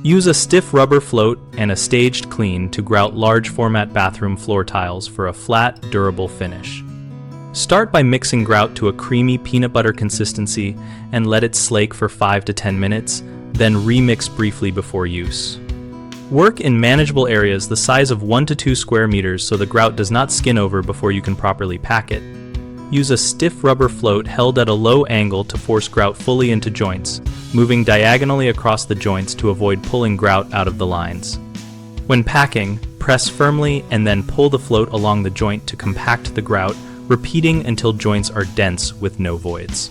Use a stiff rubber float and a staged clean to grout large format bathroom floor tiles for a flat, durable finish. Start by mixing grout to a creamy peanut butter consistency and let it slake for 5 to 10 minutes, then remix briefly before use. Work in manageable areas the size of 1 to 2 square meters so the grout does not skin over before you can properly pack it. Use a stiff rubber float held at a low angle to force grout fully into joints, moving diagonally across the joints to avoid pulling grout out of the lines. When packing, press firmly and then pull the float along the joint to compact the grout, repeating until joints are dense with no voids.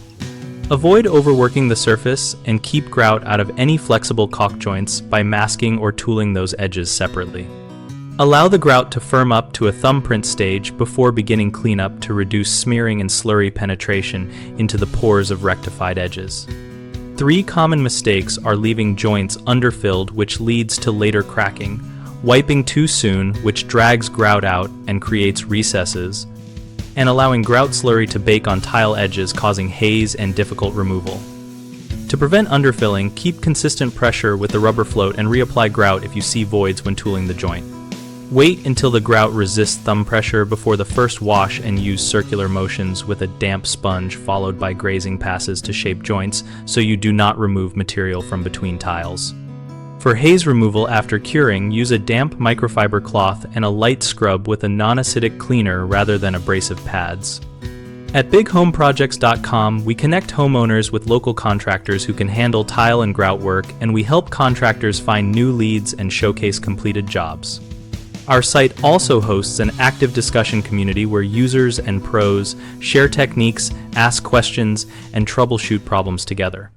Avoid overworking the surface and keep grout out of any flexible caulk joints by masking or tooling those edges separately. Allow the grout to firm up to a thumbprint stage before beginning cleanup to reduce smearing and slurry penetration into the pores of rectified edges. 3 common mistakes are leaving joints underfilled, which leads to later cracking, wiping too soon, which drags grout out and creates recesses, and allowing grout slurry to bake on tile edges, causing haze and difficult removal. To prevent underfilling, keep consistent pressure with the rubber float and reapply grout if you see voids when tooling the joint. Wait until the grout resists thumb pressure before the first wash and use circular motions with a damp sponge followed by grazing passes to shape joints so you do not remove material from between tiles. For haze removal after curing, use a damp microfiber cloth and a light scrub with a non-acidic cleaner rather than abrasive pads. At bighomeprojects.com, we connect homeowners with local contractors who can handle tile and grout work, and we help contractors find new leads and showcase completed jobs. Our site also hosts an active discussion community where users and pros share techniques, ask questions, and troubleshoot problems together.